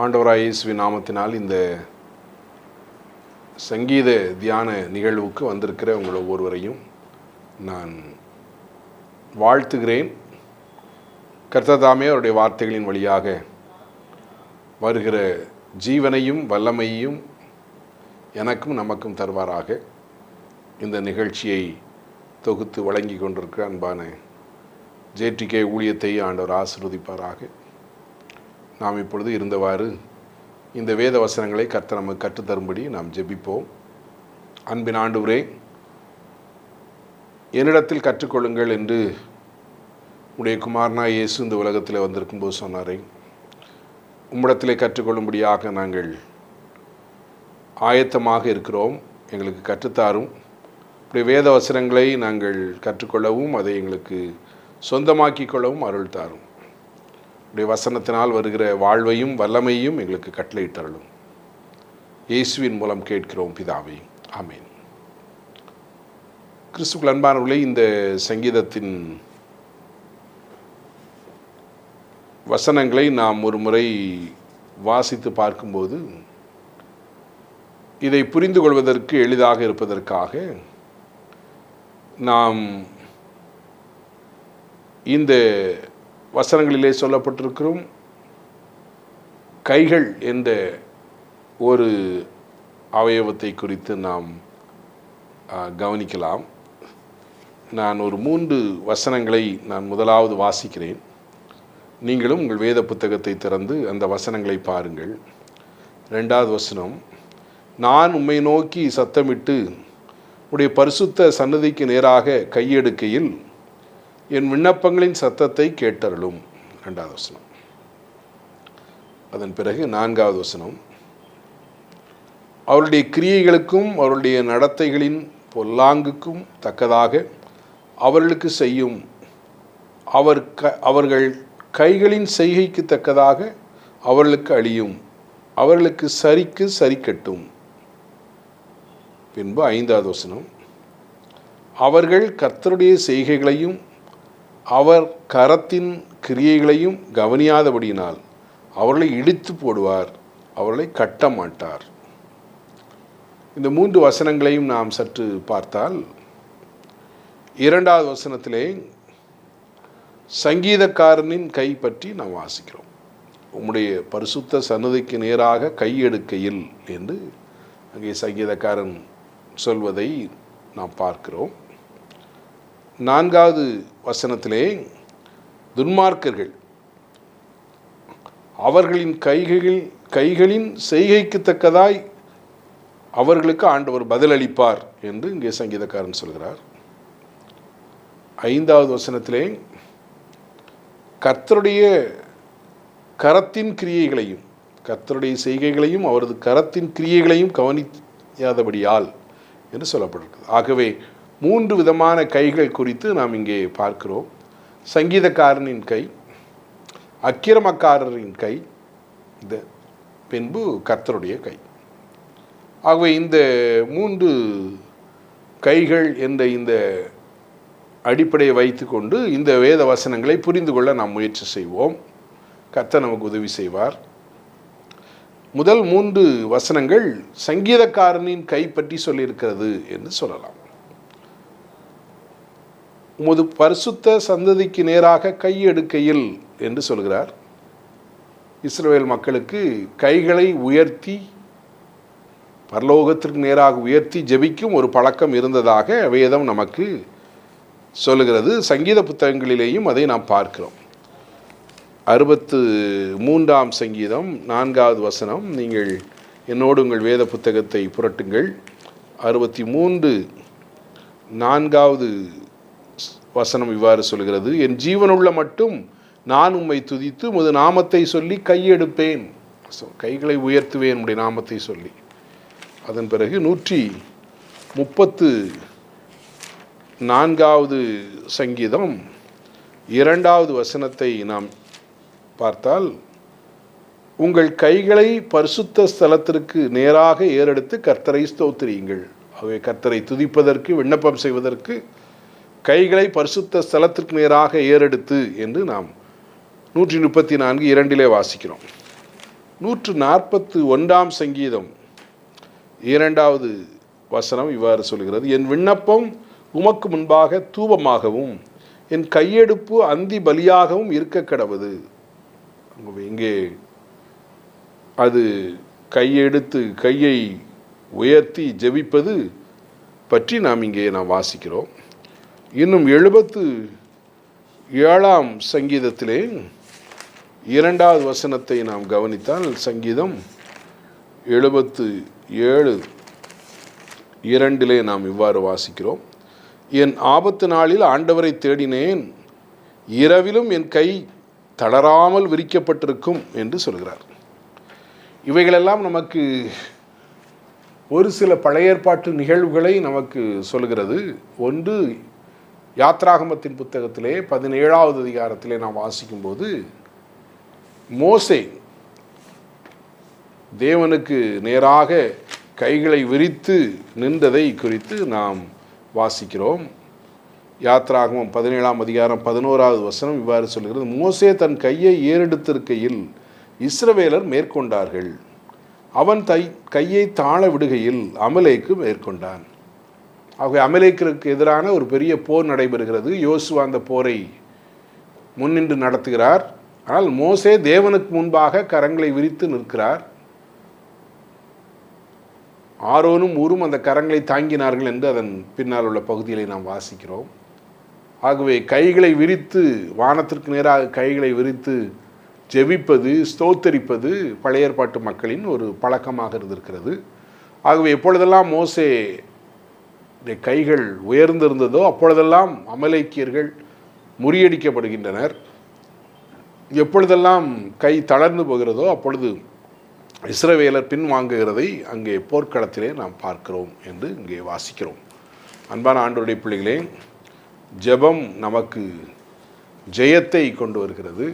ஆண்டவராய் இயேசுவின் நாமத்தினால் இந்த சங்கீத தியான நிகழ்வுக்கு வந்திருக்கிற உங்கள் ஒவ்வொருவரையும் நான் வாழ்த்துகிறேன். கர்த்தர் தாமே அவருடைய வார்த்தைகளின் வழியாக வருகிற ஜீவனையும் வல்லமையையும் எனக்கும் நமக்கும் தருவாராக. இந்த நிகழ்ச்சியை தொகுத்து வழங்கி கொண்டிருக்கிற அன்பான ஜேடிகே ஊழியத்தை ஆண்டவர் ஆசீர்வதிப்பாராக. நாம் இப்பொழுது இருந்தவாறு இந்த வேத வசனங்களை கர்த்தர் நமக்கு கற்றுத்தரும்படி நாம் ஜெபிப்போம். அன்பின் ஆண்டவரே, என்னிடத்தில் கற்றுக்கொள்ளுங்கள் என்று உடைய குமாரனாய் இயேசு இந்த உலகத்தில் வந்திருக்கும்போது சொன்னாரே, உம்மிடத்திலே கற்றுக்கொள்ளும்படியாக நாங்கள் ஆயத்தமாக இருக்கிறோம். எங்களுக்கு கற்றுத்தாரும். இப்படி வேத வசனங்களை நாங்கள் கற்றுக்கொள்ளவும் அதை எங்களுக்கு சொந்தமாக்கி கொள்ளவும் அருள் தாரும். உடைய வசனத்தினால் வருகிற வாழ்வையும் வல்லமையும் எங்களுக்கு கட்டளையிட்டருளும். இயேசுவின் மூலம் கேட்கிறோம் பிதாவே, ஆமேன். கிறிஸ்துவுக்குள் அன்பானவர்களே, இந்த சங்கீதத்தின் வசனங்களை நாம் ஒரு முறை வாசித்து பார்க்கும்போது இதை புரிந்து கொள்வதற்கு எளிதாக இருப்பதற்காக நாம் இந்த வசனங்களிலே சொல்லப்பட்டிருக்கிறோம் கைகள் என்ற ஒரு அவயவத்தை குறித்து நாம் கவனிக்கலாம். நான் ஒரு 3 வசனங்களை நான் முதலாவது வாசிக்கிறேன். நீங்களும் உங்கள் வேத புத்தகத்தை திறந்து அந்த வசனங்களை பாருங்கள். 2வது வசனம், நான் உம்மை நோக்கி சத்தமிட்டு உடைய பரிசுத்த சன்னதிக்கு நேராக கையெடுக்கையில் என் விண்ணப்பங்களின் சத்தத்தை கேட்டருளும். 2வது வசனம். அதன் பிறகு 4வது வசனம், அவருடைய கிரியைகளுக்கும் அவருடைய நடத்தைகளின் பொல்லாங்குக்கும் தக்கதாக அவர்களுக்கு செய்யும், அவர்கள் கைகளின் செய்கைக்கு தக்கதாக அவர்களுக்கு அழியும், அவர்களுக்கு சரிக்கு சரிக்கட்டும். பின்பு 5வது வசனம், அவர்கள் கர்த்தருடைய செய்கைகளையும் அவர் கரத்தின் கிரியைகளையும் கவனியாதபடியினால் அவர்களை இடித்து போடுவார், அவர்களை கட்ட மாட்டார். இந்த 3 வசனங்களையும் நாம் சற்று பார்த்தால், 2வது வசனத்திலே சங்கீதக்காரனின் கை பற்றி நாம் வாசிக்கிறோம். உம்முடைய பரிசுத்த சன்னதிக்கு நேராக கையெடுக்கையில் என்று அங்கே சங்கீதக்காரன் சொல்வதை நாம் பார்க்கிறோம். 4வது வசனத்திலே துன்மார்க்கர்கள் அவர்களின் கைகளின் செய்கைக்கு தக்கதாய் அவர்களுக்கு ஆண்டவர் பதிலளிப்பார் என்று இங்கே சங்கீதக்காரன் சொல்கிறார். 5வது வசனத்திலே கர்த்தருடைய கரத்தின் கிரியைகளையும் கர்த்தருடைய செய்கைகளையும் அவரது கரத்தின் கிரியைகளையும் கவனியாதபடியால் என்று சொல்லப்பட்டிருக்கிறது. ஆகவே 3 விதமான கைகள் குறித்து நாம் இங்கே பார்க்கிறோம். சங்கீதக்காரனின் கை, அக்கிரமக்காரரின் கை, பின்பு கர்த்தருடைய கை. ஆகவே இந்த 3 கைகள் என்ற இந்த அடிப்படையை வைத்துக்கொண்டு இந்த வேத வசனங்களை புரிந்து கொள்ள நாம் முயற்சி செய்வோம். கர்த்தர் நமக்கு உதவி செய்வார். முதல் 3 வசனங்கள் சங்கீதக்காரனின் கை பற்றி சொல்லியிருக்கிறது என்று சொல்லலாம். உமது பரிசுத்த சந்ததிக்கு நேராக கையெடுக்கையில் என்று சொல்கிறார். இஸ்ரவேல் மக்களுக்கு கைகளை உயர்த்தி பரலோகத்திற்கு நேராக உயர்த்தி ஜெபிக்கும் ஒரு பழக்கம் இருந்ததாக வேதம் நமக்கு சொல்லுகிறது. சங்கீத புத்தகங்களிலேயும் அதை நாம் பார்க்கிறோம். 63ஆம் சங்கீதம் 4வது வசனம், நீங்கள் என்னோடு உங்கள் வேத புத்தகத்தை புரட்டுங்கள். 63 4வது வசனம் இவ்வாறு சொல்கிறது, என் ஜீவனுள்ள மட்டும் நான் உம்மை துதித்து உமது நாமத்தை சொல்லி கையெடுப்பேன். கைகளை உயர்த்துவேன் உம்முடைய நாமத்தை சொல்லி. அதன் பிறகு 134வது சங்கீதம் 2வது வசனத்தை நாம் பார்த்தால், உங்கள் கைகளை பரிசுத்த ஸ்தலத்திற்கு நேராக ஏறெடுத்து கர்த்தரை ஸ்தோத்திரியுங்கள். ஆகவே கர்த்தரை துதிப்பதற்கு விண்ணப்பம் செய்வதற்கு கைகளை பரிசுத்த ஸ்தலத்திற்கு நேராக ஏறெடுத்து என்று நாம் 134:2 வாசிக்கிறோம். 141 சங்கீதம் 2வது வசனம் இவ்வாறு சொல்கிறது, என் விண்ணப்பம் உமக்கு முன்பாக தூபமாகவும் என் கையெடுப்பு அந்தி பலியாகவும் இருக்க கடவது. இங்கே அது கையை உயர்த்தி ஜெபிப்பது பற்றி நாம் வாசிக்கிறோம். இன்னும் 77 சங்கீதத்திலே 2வது வசனத்தை நாம் கவனித்தால், சங்கீதம் 77:2 நாம் இவ்வாறு வாசிக்கிறோம், என் ஆபத்து நாளில் ஆண்டவரை தேடினேன், இரவிலும் என் கை தளராமல் விரிக்கப்பட்டிருக்கும் என்று சொல்கிறார். இவைகளெல்லாம் நமக்கு ஒரு சில பழைய ஏற்பாட்டு நிகழ்வுகளை நமக்கு சொல்கிறது. ஒன்று, யாத்ராகமத்தின் புத்தகத்திலே 17வது அதிகாரத்திலே நாம் வாசிக்கும்போது, மோசே தேவனுக்கு நேராக கைகளை விரித்து நின்றதை குறித்து நாம் வாசிக்கிறோம். யாத்ராகமம் 17ஆம் அதிகாரம் 11வது வசனம் இவ்வாறு சொல்கிறது, மோசே தன் கையை ஏறெடுத்திருக்கையில் இஸ்ரவேலர் மேற்கொண்டார்கள், அவன் கையை தாழ விடுகையில் அமலேக்கு மேற்கொண்டான். ஆகவே அமலேக்கிற்கு எதிரான ஒரு பெரிய போர் நடைபெறுகிறது. யோசுவா அந்த போரை முன்னின்று நடத்துகிறார். ஆனால் மோசே தேவனுக்கு முன்பாக கரங்களை விரித்து நிற்கிறார். ஆரோனும் ஊரும் அந்த கரங்களை தாங்கினார்கள் என்று அதன் பின்னால் உள்ள பகுதிகளை நாம் வாசிக்கிறோம். ஆகவே கைகளை விரித்து, வானத்திற்கு நேராக கைகளை விரித்து ஜெபிப்பது, ஸ்தோத்தரிப்பது பழைய ஏற்பாட்டு மக்களின் ஒரு பழக்கமாக இருந்திருக்கிறது. ஆகவே எப்பொழுதெல்லாம் மோசே கைகள் உயர்ந்திருந்ததோ அப்பொழுதெல்லாம் அமலேக்கியர்கள் முறியடிக்கப்படுகின்றனர். எப்பொழுதெல்லாம் கை தளர்ந்து போகிறதோ அப்பொழுது இஸ்ரவேலர் பின்வாங்குகிறதை அங்கே போர்க்களத்திலே நாம் பார்க்கிறோம் என்று இங்கே வாசிக்கிறோம். அன்பான ஆண்டவருடைய பிள்ளைகளே, ஜெபம் நமக்கு ஜெயத்தை கொண்டு வருகிறது.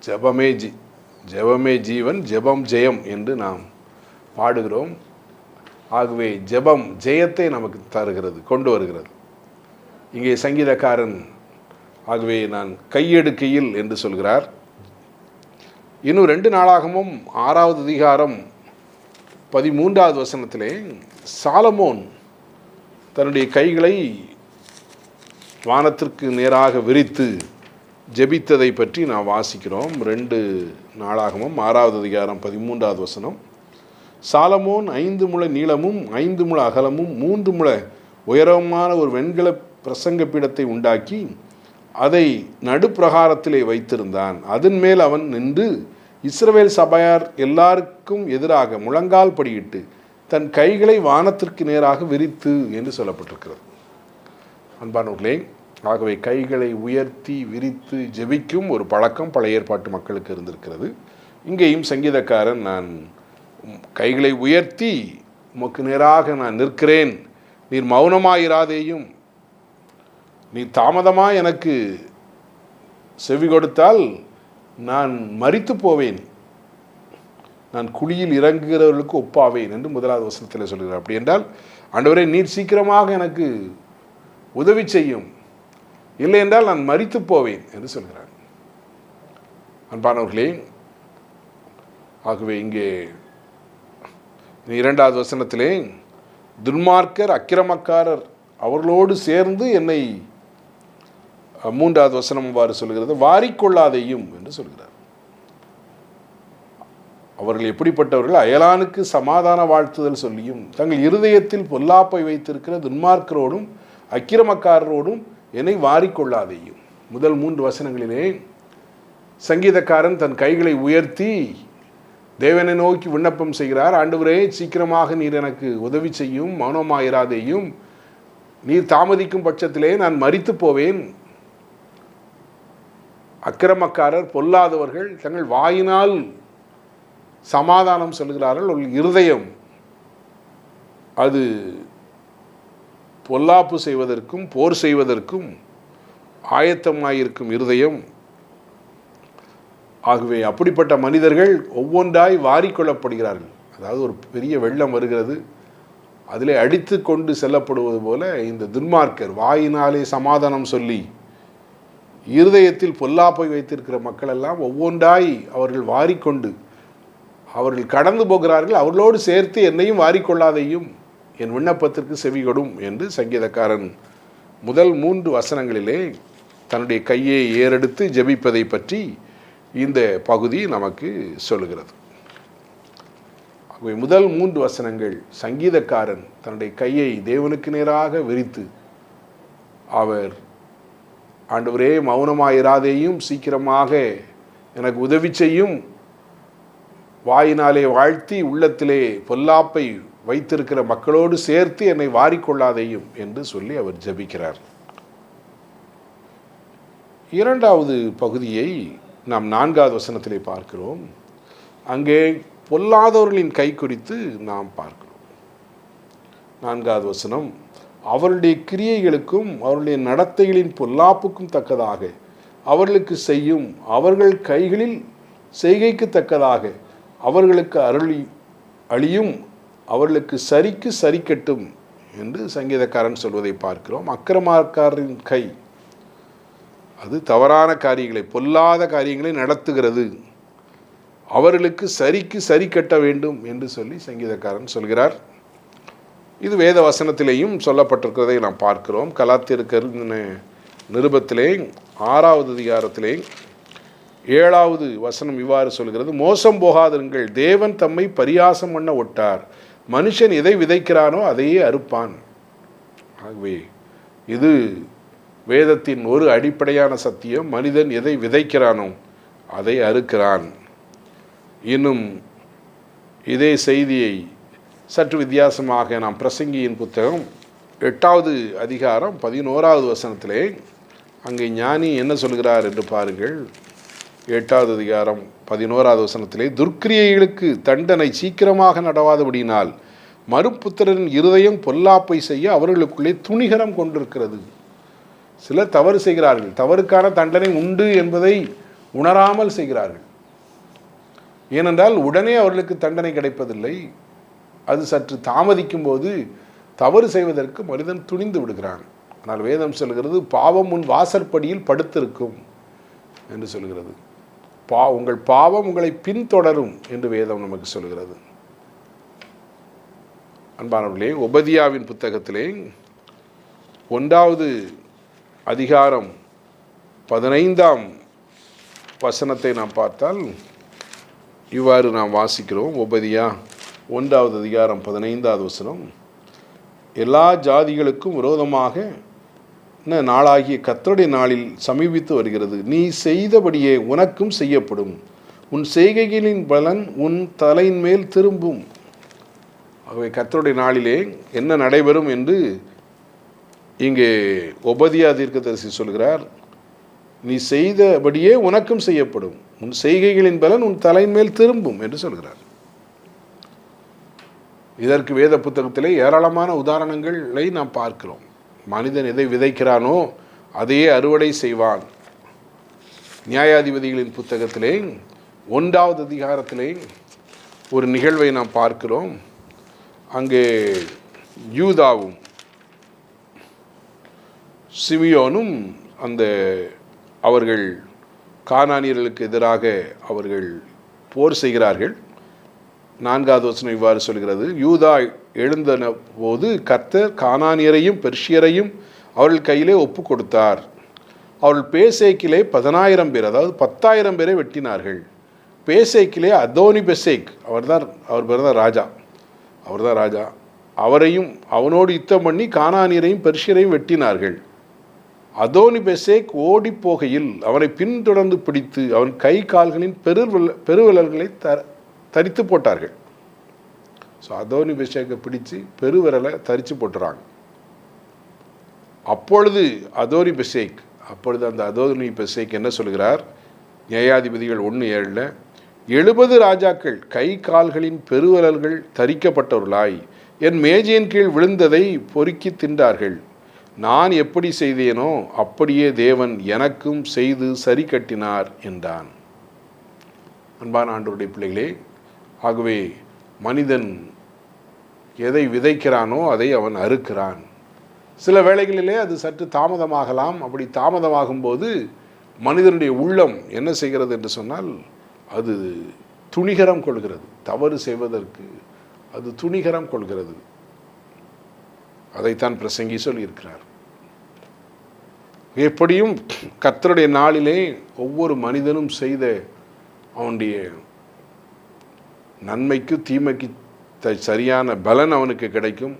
ஜெபமே ஜீவன், ஜெபம் ஜெயம் என்று நாம் பாடுகிறோம். ஆகவே ஜெபம் ஜெயத்தை நமக்கு தருகிறது, கொண்டு வருகிறது. இங்கே சங்கீதக்காரன் ஆகவே நான் கையெடுக்கையில் என்று சொல்கிறார். இன்னும் 2 நாளாகமும் 6வது அதிகாரம் 13வது வசனத்திலே சாலமோன் தன்னுடைய கைகளை வானத்திற்கு நேராக விரித்து ஜெபித்ததை பற்றி நாம் வாசிக்கிறோம். 2 நாளாகமும் 6வது அதிகாரம் 13வது வசனம், சாலமோன் 5 முழ நீளமும் 5 முழ அகலமும் 3 முழ உயரமான ஒரு வெண்கல பிரசங்க பீடத்தை உண்டாக்கி அதை நடுப்பிரகாரத்திலே வைத்திருந்தான். அதன் மேல் அவன் நின்று இஸ்ரவேல் சபையார் எல்லாருக்கும் எதிராக முழங்கால் படியிட்டு தன் கைகளை வானத்திற்கு நேராக விரித்து என்று சொல்லப்பட்டிருக்கிறது. அன்பானவர்களே, ஆகவே கைகளை உயர்த்தி விரித்து ஜெபிக்கும் ஒரு பழக்கம் பழைய ஏற்பாட்டு மக்களுக்கு இருந்திருக்கிறது. இங்கேயும் சங்கீதக்காரன் நான் கைகளை உயர்த்தி உமக்கு நேராக நான் நிற்கிறேன், நீர் மௌனமாயிராதேயும், நீ தாமதமாக எனக்கு செவி கொடுத்தால் நான் மரித்து போவேன், நான் குழியில் இறங்குகிறவர்களுக்கு ஒப்பாவேன் என்று 1வது வசனத்தில் சொல்கிறார். அப்படி என்றால், ஆண்டவரே நீர் சீக்கிரமாக எனக்கு உதவி செய்யும், இல்லை என்றால் நான் மரித்து போவேன் என்று சொல்கிறார். அன்பானவர்களே, ஆகவே இங்கே 2வது வசனத்திலே துன்மார்க்கர் அக்கிரமக்காரர் அவர்களோடு சேர்ந்து என்னை, 3வது வசனம் அவ்வாறு சொல்கிறது, வாரிக்கொள்ளாதையும் என்று சொல்கிறார். அவர்கள் எப்படிப்பட்டவர்கள்? அயலானுக்கு சமாதான வாழ்த்துதல் சொல்லியும் தங்கள் இருதயத்தில் பொல்லாப்பை வைத்திருக்கிற துன்மார்க்கரோடும் அக்கிரமக்காரரோடும் என்னை வாரிக்கொள்ளாதையும். முதல் 3 வசனங்களிலே சங்கீதக்காரன் தன் கைகளை உயர்த்தி தேவனை நோக்கி விண்ணப்பம் செய்கிறார். ஆண்டவரே சீக்கிரமாக நீர் எனக்கு உதவி செய்யும், மௌனமாயிராதேயும், நீர் தாமதிக்கும் பட்சத்திலே நான் மரித்து போவேன். அக்கிரமக்காரர் பொல்லாதவர்கள் தங்கள் வாயினால் சமாதானம் சொல்கிறார்கள், ஒரு இருதயம் அது பொல்லாப்பு செய்வதற்கும் போர் செய்வதற்கும் ஆயத்தமாயிருக்கும் இருதயம். ஆகவே அப்படிப்பட்ட மனிதர்கள் ஒவ்வொன்றாய் வாரிக்கொள்ளப்படுகிறார்கள். அதாவது ஒரு பெரிய வெள்ளம் வருகிறது, அதிலே அடித்து கொண்டு செல்லப்படுவது போல இந்த துன்மார்க்கர் வாயினாலே சமாதானம் சொல்லி இருதயத்தில் பொல்லாப்பை வைத்திருக்கிற மக்கள் எல்லாம் ஒவ்வொன்றாய் அவர்கள் வாரிக்கொண்டு அவர்கள் கடந்து போகிறார்கள், அவர்களோடு சேர்த்து என்னையும் வாரிக்கொள்ளாதையும், என் விண்ணப்பத்திற்கு செவிகொடும் என்று சங்கீதக்காரன் முதல் 3 வசனங்களிலே தன்னுடைய கையை ஏறெடுத்து ஜெபிப்பதை பற்றி இந்த பகுதி நமக்கு சொல்கிறது. முதல் 3 வசனங்கள் சங்கீதக்காரன் தன்னுடைய கையை தேவனுக்கு நேராக விரித்து, அவர் ஆண்டவரே மௌனமாயிராதேயும், சீக்கிரமாக எனக்கு உதவி செய்யும், வாயினாலே வாழ்த்தி உள்ளத்திலே பொல்லாப்பை வைத்திருக்கிற மக்களோடு சேர்த்து என்னை வாரிக்கொள்ளாதேயும் என்று சொல்லி அவர் ஜெபிக்கிறார். 2வது பகுதியை நாம் 4வது வசனத்திலே பார்க்கிறோம். அங்கே பொல்லாதவர்களின் கை குறித்து நாம் பார்க்கிறோம். 4வது வசனம், அவருடைய கிரியைகளுக்கும் அவருடைய நடத்தைகளின் பொல்லாப்புக்கும் தக்கதாக அவர்களுக்கு செய்யும், அவர்கள் கைகளில் செய்கைக்கு தக்கதாக அவர்களுக்கு அழியும், அவர்களுக்கு சரிக்கு சரிக்கட்டும் என்று சங்கீதக்காரன் சொல்வதை பார்க்கிறோம். அக்கிரமக்காரரின் கை அது தவறான காரியங்களை, பொல்லாத காரியங்களை நடத்துகிறது, அவர்களுக்கு சரிக்கு சரி கட்ட வேண்டும் என்று சொல்லி சங்கீதக்காரன் சொல்கிறார். இது வேத வசனத்திலேயும் சொல்லப்பட்டிருக்கிறதை நாம் பார்க்கிறோம். கலாத்தியருக்கு நிருபத்திலே 6வது அதிகாரத்திலே 7வது வசனம் இவ்வாறு சொல்கிறது, மோசம் போகாதிருங்கள், தேவன் தம்மை பரியாசம் பண்ண ஒட்டார், மனுஷன் எதை விதைக்கிறானோ அதையே அறுப்பான். ஆகவே இது வேதத்தின் ஒரு அடிப்படையான சத்தியம். மனிதன் எதை விதைக்கிறானோ அதை அறுக்கிறான். இன்னும் இதே செய்தியை சற்று வித்தியாசமாக நாம் பிரசங்கியின் புத்தகம் 8வது அதிகாரம் 11வது வசனத்திலே அங்கே ஞானி என்ன சொல்கிறார் என்று பாருங்கள். 8வது அதிகாரம் 11வது வசனத்திலே, துர்க்கிரியைகளுக்கு தண்டனை சீக்கிரமாக நடவாதபடியினால் மறுபுத்திரரின் இருதயம் பொல்லாப்பை செய்ய அவர்களுக்குள்ளே துணிகரம் கொண்டிருக்கிறது. சிலர் தவறு செய்கிறார்கள், தவறுக்கான தண்டனை உண்டு என்பதை உணராமல் செய்கிறார்கள். ஏனென்றால் உடனே அவர்களுக்கு தண்டனை கிடைப்பதில்லை. அது சற்று தாமதிக்கும் போது தவறு செய்வதற்கு மனிதன் துணிந்து விடுகிறான். ஆனால் வேதம் சொல்கிறது, பாவம் உன் வாசற்படியில் படுத்திருக்கும் என்று சொல்கிறது. உங்கள் பாவம் உங்களை பின்தொடரும் என்று வேதம் நமக்கு சொல்கிறது. அன்பானவர்களே, ஒபதியாவின் புத்தகத்திலே 1வது அதிகாரம் 15ஆம் வசனத்தை நாம் பார்த்தால் இவ்வாறு நாம் வாசிக்கிறோம். ஒபதியா 1வது அதிகாரம் 15வது வசனம், எல்லா ஜாதிகளுக்கும் விரோதமாக நாளாகிய கர்த்தருடைய நாளில் சமீபித்து வருகிறது, நீ செய்தபடியே உனக்கும் செய்யப்படும், உன் செய்கைகளின் பலன் உன் தலையின் மேல் திரும்பும். ஆகவே கர்த்தருடைய நாளிலே என்ன நடைபெறும் என்று இங்கே ஒபதியா தீர்க்கதரிசி சொல்கிறார். நீ செய்தபடியே உனக்கும் செய்யப்படும், உன் செய்கைகளின் பலன் உன் தலையின் மேல் திரும்பும் என்று சொல்கிறார். இதற்கு வேத புத்தகத்திலே ஏராளமான உதாரணங்களை நாம் பார்க்கிறோம். மனிதன் எதை விதைக்கிறானோ அதையே அறுவடை செய்வான். நியாயாதிபதிகளின் புத்தகத்திலே 1வது அதிகாரத்திலே ஒரு நிகழ்வை நாம் பார்க்கிறோம். அங்கே யூதாவும் சிமியோனும் அவர்கள் கானானியர்களுக்கு எதிராக அவர்கள் போர் செய்கிறார்கள். 4வது வசனம் இவ்வாறு சொல்கிறது, யூதா எழுந்தன போது கர்த்தர் கானானியரையும் பெர்ஷியரையும் அவர்கள் கையிலே ஒப்பு கொடுத்தார். அவர்கள் பேசேக்கிலே 10,000 பேர், அதாவது 10,000 பேரை வெட்டினார்கள். பேசேக்கிலே அதோனி பெசேக், அவர் பேர் தான் ராஜா, அவரையும் அவனோடு யுத்தம் பண்ணி கானானியரையும் பெர்ஷியரையும் வெட்டினார்கள். அதோனி பெசேக் ஓடி போகையில் அவனை பின்தொடர்ந்து பிடித்து அவன் கை கால்களின் பெருவிரல்களை தரித்து போட்டார்கள். ஸோ அதோனி பெசேக்கை பிடிச்சு பெருவிரலை தரித்து போட்டுறாங்க. அப்பொழுது அந்த அதோனி பெசேக் என்ன சொல்கிறார்? நியாயாதிபதிகள் 1:7, 70 ராஜாக்கள் கை கால்களின் பெருவிரல்கள் தரிக்கப்பட்டவர்களாய் என் மேஜையின் கீழ் விழுந்ததை பொறுக்கி தின்றார்கள். நான் எப்படி செய்தேனோ அப்படியே தேவன் எனக்கும் செய்து சரி கட்டினார் என்றான். அன்பான ஆண்டவருடைய பிள்ளைகளே, ஆகவே மனிதன் எதை விதைக்கிறானோ அதை அவன் அறுக்கிறான். சில வேளைகளிலே அது சற்று தாமதமாகலாம். அப்படி தாமதமாகும் போது மனிதனுடைய உள்ளம் என்ன செய்கிறது என்று சொன்னால், அது துணிகரம் கொள்கிறது. தவறு செய்வதற்கு அது துணிகரம் கொள்கிறது. அதைத்தான் பிரசங்கி சொல்லியிருக்கிறார். எப்படியும் கர்த்தருடைய நாளிலே ஒவ்வொரு மனிதனும் செய்த அவனுடைய நன்மைக்கு தீமைக்கு சரியான பலன் அவனுக்கு கிடைக்கும்.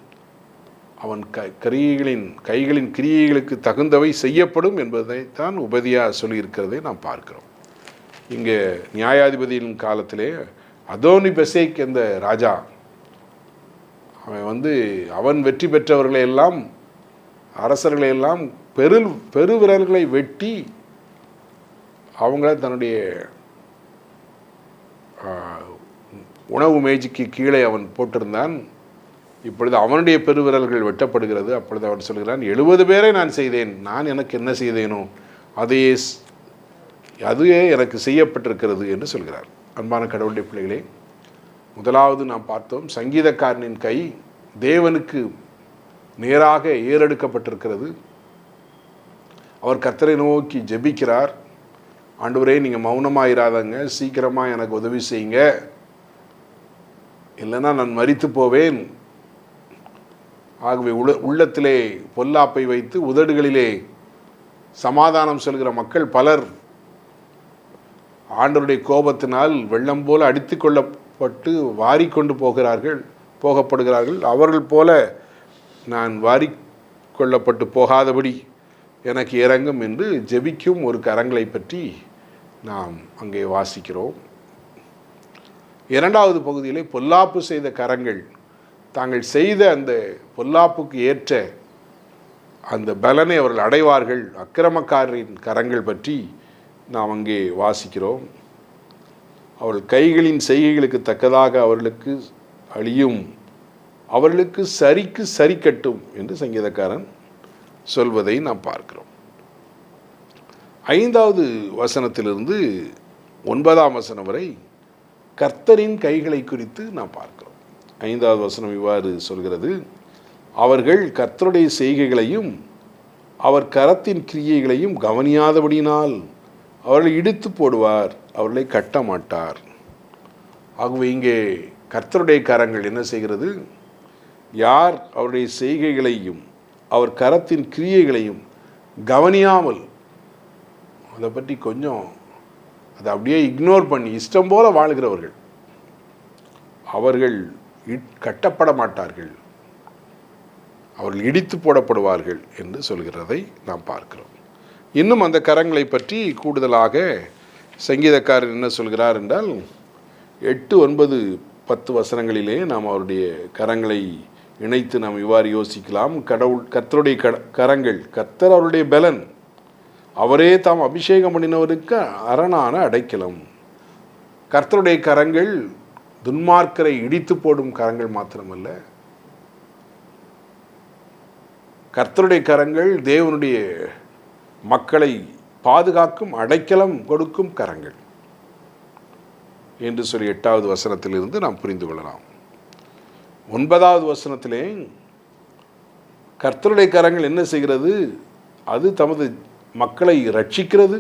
அவன் கைகளின் கிரியைகளுக்கு தகுந்தவை செய்யப்படும் என்பதைத்தான் உபதியா சொல்லியிருக்கிறதை நாம் பார்க்கிறோம். இங்கே நியாயாதிபதியின் காலத்திலே அதோனி பெசேக் என்ற ராஜா, அவன் வெற்றி பெற்றவர்களை எல்லாம், அரசர்களை எல்லாம் பெருவிரல்களை வெட்டி அவங்கள தன்னுடைய உணவு மேஜைக்கு கீழே அவன் போட்டிருந்தான். இப்பொழுது அவனுடைய பெருவிரல்கள் வெட்டப்படுகிறது. அப்பொழுது அவன் சொல்கிறான், 70 பேரை நான் செய்தேன், நான் எனக்கு என்ன செய்தேனோ அதுவே எனக்கு செய்யப்பட்டிருக்கிறது என்று சொல்கிறார். அன்பான கடவுளுடைய பிள்ளைகளே, முதலாவது நாம் பார்த்தோம், சங்கீதக்காரனின் கை தேவனுக்கு நேராக ஏறெடுக்கப்பட்டிருக்கிறது. அவர் கர்த்தரை நோக்கி ஜெபிக்கிறார். ஆண்டவரே, நீங்கள் மௌனமாயிராதங்க, சீக்கிரமாக எனக்கு உதவி செய்யுங்க, இல்லைன்னா நான் மரித்து போவேன். ஆகவே உள்ளத்திலே பொல்லாப்பை வைத்து உதடுகளிலே சமாதானம் சொல்கிற மக்கள் பலர் ஆண்டவருடைய கோபத்தினால் வெள்ளம் போல அடித்து கொள்ளப்பட்டு வாரிக்கொண்டு போகப்படுகிறார்கள். அவர்கள் போல நான் வாரிக்கொள்ளப்பட்டு போகாதபடி எனக்கு இறங்கும் என்று ஜெபிக்கும் ஒரு கரங்களை பற்றி நாம் அங்கே வாசிக்கிறோம். இரண்டாவது பகுதியிலே பொல்லாப்பு செய்த கரங்கள் தாங்கள் செய்த அந்த பொல்லாப்புக்கு ஏற்ற அந்த பலனை அவர்கள் அடைவார்கள். அக்கிரமக்காரரின் கரங்கள் பற்றி நாம் அங்கே வாசிக்கிறோம். அவர்கள் கைகளின் செய்கைகளுக்கு தக்கதாக அவர்களுக்கு அழியும், அவர்களுக்கு சரிக்கு சரி கட்டும் என்று சங்கீதக்காரன் சொல்வதை நாம் பார்க்கிறோம். 5வது வசனத்திலிருந்து 9ஆம் வசனம் வரை கர்த்தரின் கைகளை குறித்து நாம் பார்க்கிறோம். 5வது வசனம் இவ்வாறு சொல்கிறது, அவர்கள் கர்த்தருடைய செய்கைகளையும் அவர் கரத்தின் கிரியைகளையும் கவனியாதபடியினால் அவர்களை இடித்து போடுவார், அவர்களை கட்ட மாட்டார். ஆகவே இங்கே கர்த்தருடைய கரங்கள் என்ன செய்கிறது? யார் அவருடைய செய்கைகளையும் அவர் கரத்தின் கிரியைகளையும் கவனியாமல், அதை பற்றி கொஞ்சம் அதை அப்படியே இக்னோர் பண்ணி இஷ்டம் போல வாழ்கிறவர்கள், அவர்கள் கட்டப்பட மாட்டார்கள், அவர்கள் இடித்து போடப்படுவார்கள் என்று சொல்கிறதை நாம் பார்க்கிறோம். இன்னும் அந்த கரங்களை பற்றி கூடுதலாக சங்கீதக்காரர் என்ன சொல்கிறார் என்றால், 8, 9, 10 வசனங்களிலே நாம் அவருடைய கரங்களை இணைத்து நாம் இவ்வாறு யோசிக்கலாம். கர்த்தருடைய கரங்கள், கர்த்தர் அவருடைய பலன், அவரே தாம் அபிஷேகம் பண்ணினவருக்கு அரணான அடைக்கலம். கர்த்தருடைய கரங்கள் துன்மார்க்கரை இடித்து போடும் கரங்கள் மாத்திரமல்ல, கர்த்தருடைய கரங்கள் தேவனுடைய மக்களை பாதுகாக்கும் அடைக்கலம் கொடுக்கும் கரங்கள் என்று சொல்லி 8வது வசனத்திலிருந்து நாம் புரிந்து கொள்ளலாம். 9வது வசனத்திலே கர்த்தருடைய கரங்கள் என்ன செய்கிறது? அது தமது மக்களை ரட்சிக்கிறது,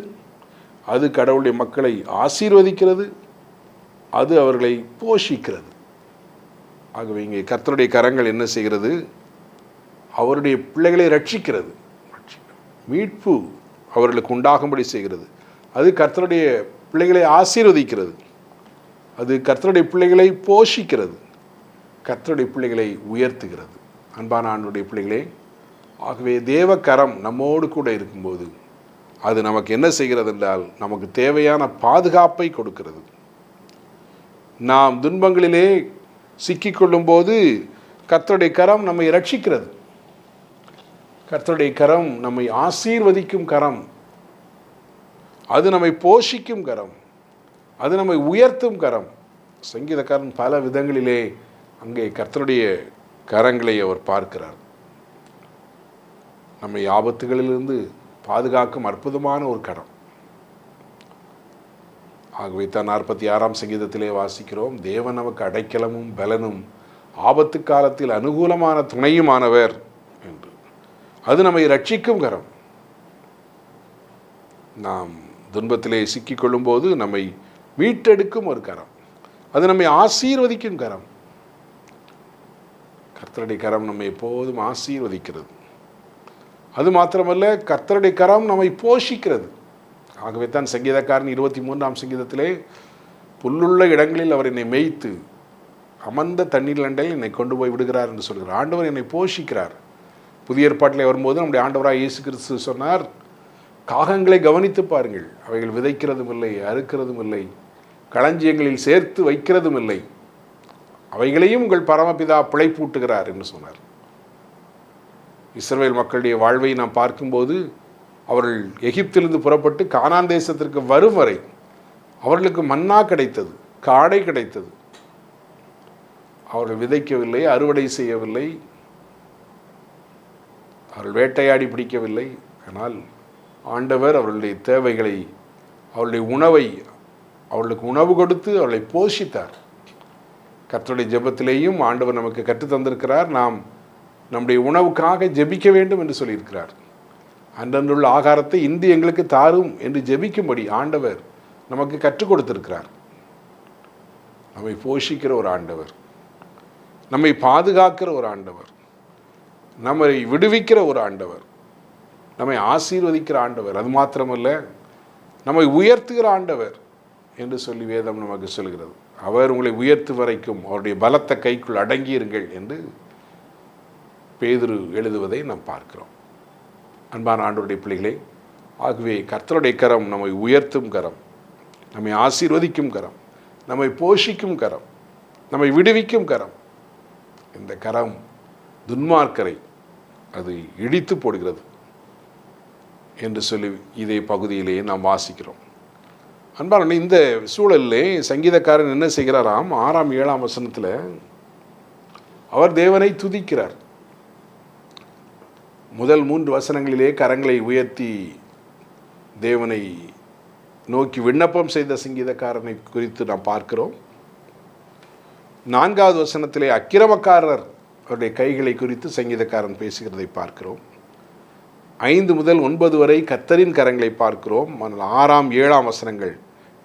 அது கடவுளுடைய மக்களை ஆசீர்வதிக்கிறது, அது அவர்களை போஷிக்கிறது. ஆகவே இங்கே கர்த்தருடைய கரங்கள் என்ன செய்கிறது? அவருடைய பிள்ளைகளை ரட்சிக்கிறது, மீட்பு அவர்களுக்கு உண்டாகும்படி செய்கிறது. அது கர்த்தருடைய பிள்ளைகளை ஆசீர்வதிக்கிறது, அது கர்த்தருடைய பிள்ளைகளை போஷிக்கிறது, கர்த்தருடைய பிள்ளைகளை உயர்த்துகிறது. அன்பான ஆண்டவருடைய பிள்ளைகளே, ஆகவே தேவ கரம் நம்மோடு கூட இருக்கும்போது அது நமக்கு என்ன செய்கிறது என்றால், நமக்கு தேவையான பாதுகாப்பை கொடுக்கிறது. நாம் துன்பங்களிலே சிக்கிக்கொள்ளும் போது கர்த்தருடைய கரம் நம்மை ரட்சிக்கிறது, கர்த்தருடைய கரம் நம்மை ஆசீர்வதிக்கும் கரம், அது நம்மை போஷிக்கும் கரம், அது நம்மை உயர்த்தும் கரம். சங்கீதக்காரன் பல விதங்களிலே அங்கே கர்த்தருடைய கரங்களை அவர் பார்க்கிறார். நம்மை ஆபத்துகளிலிருந்து பாதுகாக்கும் அற்புதமான ஒரு கரம். ஆகவே தான் 46ஆம் சங்கீதத்திலே வாசிக்கிறோம், தேவன் நமக்கு அடைக்கலமும் பலனும் ஆபத்து காலத்தில் அனுகூலமான துணையுமானவர் என்று. அது நம்மை ரட்சிக்கும் கரம். நாம் துன்பத்திலே சிக்கிக்கொள்ளும் போது நம்மை மீட்டெடுக்கும் ஒரு கரம். அது நம்மை ஆசீர்வதிக்கும் கரம். கர்த்தருடைய கரம் நம்மை எப்போதும் ஆசீர்வதிக்கிறது. அது மாத்திரமல்ல, கர்த்தருடைய கரம் நம்மை போஷிக்கிறது. ஆகவே தான் சங்கீதக்காரன் 23ஆம் சங்கீதத்திலே புல்லுள்ள இடங்களில் அவர் என்னை மேய்த்து அமர்ந்த தண்ணீர் அண்டையில் என்னை கொண்டு போய் விடுகிறார் என்று சொல்கிறார். ஆண்டவர் என்னை போஷிக்கிறார். புதிய ஏற்பாட்டில் வரும்போது நம்முடைய ஆண்டவராக இயேசு கிறிஸ்து சொன்னார், காகங்களை கவனித்து பாருங்கள், அவைகள் விதைக்கிறதும் இல்லை, அறுக்கிறதும் இல்லை, களஞ்சியங்களில் சேர்த்து வைக்கிறதும் இல்லை, அவைகளையும் உங்கள் பரமபிதா பிழைப்பூட்டுகிறார் என்று சொன்னார். இஸ்ரவேல் மக்களுடைய வாழ்வை நாம் பார்க்கும்போது அவர்கள் எகிப்திலிருந்து புறப்பட்டு கானான் தேசத்திற்கு வரும் வரை அவர்களுக்கு மன்னா கிடைத்தது, காடை கிடைத்தது. அவர்கள் விதைக்கவில்லை, அறுவடை செய்யவில்லை, அவர்கள் வேட்டையாடி பிடிக்கவில்லை. ஆனால் ஆண்டவர் அவர்களுடைய தேவைகளை, அவருடைய உணவை, அவர்களுக்கு உணவு கொடுத்து அவர்களை போஷித்தார். கர்த்தருடைய ஜெபத்திலேயும் ஆண்டவர் நமக்கு கற்றுத்தந்திருக்கிறார், நாம் நம்முடைய உணவுக்காக ஜெபிக்க வேண்டும் என்று சொல்லியிருக்கிறார். அன்றன்றுள்ள ஆகாரத்தை இன்று எங்களுக்கு தாரும் என்று ஜெபிக்கும்படி ஆண்டவர் நமக்கு கற்றுக் கொடுத்திருக்கிறார். நம்மை போஷிக்கிற ஒரு ஆண்டவர், நம்மை பாதுகாக்கிற ஒரு ஆண்டவர், நம்மை விடுவிக்கிற ஒரு ஆண்டவர், நம்மை ஆசீர்வதிக்கிற ஆண்டவர், அது மாத்திரமல்ல நம்மை உயர்த்துகிற ஆண்டவர் என்று சொல்லி வேதம் நமக்கு சொல்கிறது. அவர் உங்களை உயர்த்து வரைக்கும் அவருடைய பலத்த கைக்குள் அடங்கியிருங்கள் என்று பேதுரு எழுதுவதை நாம் பார்க்கிறோம். அன்பான ஆண்டவருடைய பிள்ளைகளே, ஆகவே கர்த்தருடைய கரம் நம்மை உயர்த்தும் கரம், நம்மை ஆசீர்வதிக்கும் கரம், நம்மை போஷிக்கும் கரம், நம்மை விடுவிக்கும் கரம். இந்த கரம் துன்மார்க்கரை அது இடித்து போடுகிறது என்று சொல்லி இதே பகுதியிலேயே நாம் வாசிக்கிறோம். அன்பான இந்த சூழலிலே சங்கீதக்காரன் என்ன செய்கிறாராம்? 6ஆம் 7ஆம் வசனத்தில் அவர் தேவனை துதிக்கிறார். முதல் 3 வசனங்களிலே கரங்களை உயர்த்தி தேவனை நோக்கி விண்ணப்பம் செய்த சங்கீதக்காரனை குறித்து நாம் பார்க்கிறோம். 4வது வசனத்திலே அக்கிரமக்காரர் அவருடைய கைகளை குறித்து சங்கீதக்காரன் பேசுகிறதை பார்க்கிறோம். 5 முதல் 9 வரை கர்த்தரின் கரங்களை பார்க்கிறோம். 6ஆம் 7ஆம் வசனங்கள்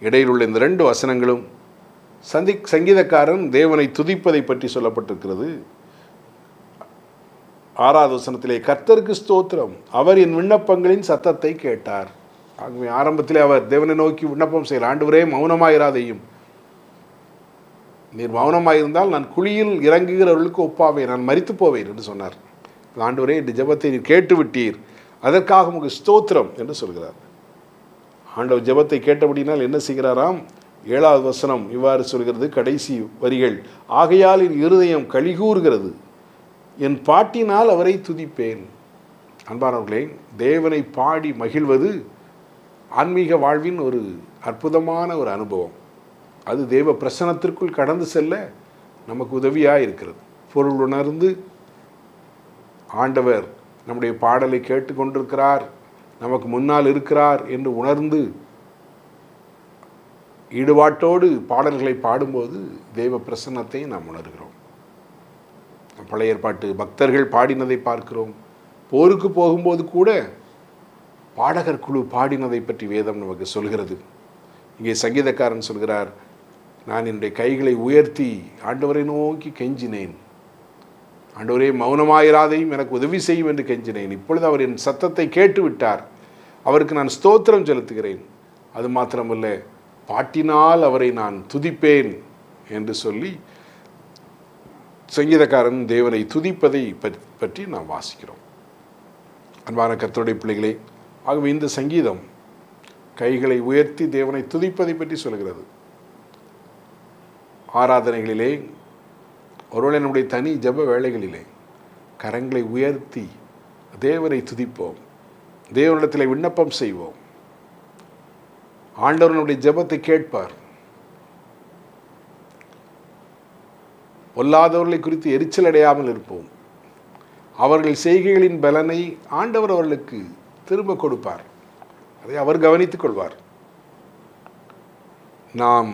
இடையில் உள்ள இந்த 2 வசனங்களும் சங்கீதக்காரன் தேவனை துதிப்பதை பற்றி சொல்லப்பட்டிருக்கிறது. 6வது வசனத்திலே கர்த்தருக்கு ஸ்தோத்திரம், அவர் என் விண்ணப்பங்களின் சத்தத்தை கேட்டார். ஆகவே ஆரம்பத்திலே அவர் தேவனை நோக்கி விண்ணப்பம் செய்கிறார், ஆண்டவரே மௌனமாயிராதையும், நீர் மௌனமாயிருந்தால் நான் குழியில் இறங்குகிறவர்களுக்கு ஒப்பாவேன், நான் மரித்து போவேன் என்று சொன்னார். ஆண்டவரே இந்த ஜெபத்தை நீர் கேட்டு விட்டீர், அதற்காக உங்களுக்கு ஸ்தோத்திரம் என்று சொல்கிறார். ஆண்டவர் ஜெபத்தை கேட்டபடினால் என்ன செய்கிறாராம்? 7வது வசனம் இவ்வாறு சொல்கிறது, கடைசி வரிகள், ஆகையால் என் இருதயம் களிகூறுகிறது, என் பாட்டினால் அவரை துதிப்பேன். அன்பானவர்களே, தேவனை பாடி மகிழ்வது ஆன்மீக வாழ்வின் ஒரு அற்புதமான ஒரு அனுபவம். அது தேவ பிரசன்னத்திற்குள் கடந்து செல்ல நமக்கு உதவியாக இருக்கிறது. பொருள் உணர்ந்து ஆண்டவர் நம்முடைய பாடலை கேட்டுக்கொண்டிருக்கிறார், நமக்கு முன்னால் இருக்கிறார் என்று உணர்ந்து ஈடுபாட்டோடு பாடல்களை பாடும்போது தேவ பிரசன்னத்தை நாம் உணர்கிறோம். பழைய ஏற்பாட்டு பக்தர்கள் பாடினதை பார்க்கிறோம். போருக்கு போகும்போது கூட பாடகர் குழு பாடினதை பற்றி வேதம் நமக்கு சொல்கிறது. இங்கே சங்கீதக்காரன் சொல்கிறார், நான் என்னுடைய கைகளை உயர்த்தி ஆண்டவரை நோக்கி கெஞ்சினேன், ஆண்டவரே மௌனமாயிராதையும் எனக்கு உதவி செய்யும் என்று கெஞ்சினேன். இப்பொழுது அவர் என் சத்தத்தை கேட்டு விட்டார், அவருக்கு நான் ஸ்தோத்திரம் செலுத்துகிறேன். அது மாத்திரமல்ல, பாட்டினால் அவரை நான் துதிப்பேன் என்று சொல்லி சங்கீதக்காரன் தேவனை துதிப்பதை பற்றி நாம் வாசிக்கிறோம். அன்பான கர்த்தருடைய பிள்ளைகளே, ஆகவே இந்த சங்கீதம் கைகளை உயர்த்தி தேவனை துதிப்பதை பற்றி சொல்கிறது. ஆராதனைகளிலே, ஒருவேளை நம்முடைய தனி ஜெப வேளைகளிலே கரங்களை உயர்த்தி தேவனை துதிப்போம், தேவனிடத்தில் விண்ணப்பம் செய்வோம். ஆண்டவர் நம்முடைய ஜெபத்தை கேட்பார். பொல்லாதவர்களை குறித்து எரிச்சல் அடையாமல் இருப்போம். அவர்கள் செய்கைகளின் பலனை ஆண்டவர் அவர்களுக்கு திரும்ப கொடுப்பார், அதை அவர் கவனித்துக் கொள்வார். நாம்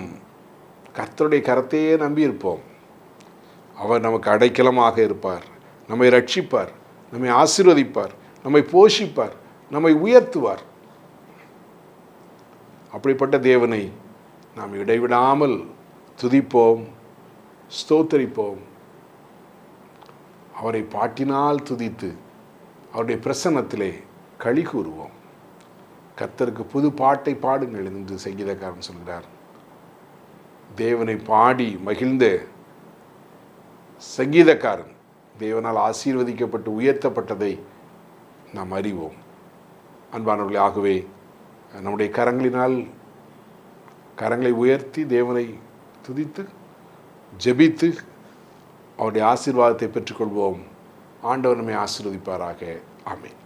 கர்த்தருடைய கரத்தையே நம்பியிருப்போம். அவர் நமக்கு அடைக்கலமாக இருப்பார், நம்மை ரட்சிப்பார், நம்மை ஆசீர்வதிப்பார், நம்மை போஷிப்பார், நம்மை உயர்த்துவார். அப்படிப்பட்ட தேவனை நாம் இடைவிடாமல் துதிப்போம், ஸ்தோத்தரிப்போம். அவரை பாட்டினால் துதித்து அவருடைய பிரசன்னத்திலே களி கூறுவோம். கர்த்தருக்கு புது பாட்டை பாடுங்கள் என்று சங்கீதக்காரன் சொல்கிறார். தேவனை பாடி மகிழ்ந்த சங்கீதக்காரன் தேவனால் ஆசீர்வதிக்கப்பட்டு உயர்த்தப்பட்டதை நாம் அறிவோம். அன்பானவர்களே, ஆகவே நம்முடைய கரங்களை உயர்த்தி தேவனை துதித்து ஜெபித்து அவருடைய ஆசீர்வாதத்தை பெற்றுக்கொள்வோம். ஆண்டவர் நம்மை ஆசீர்வதிப்பாராக. ஆமென்.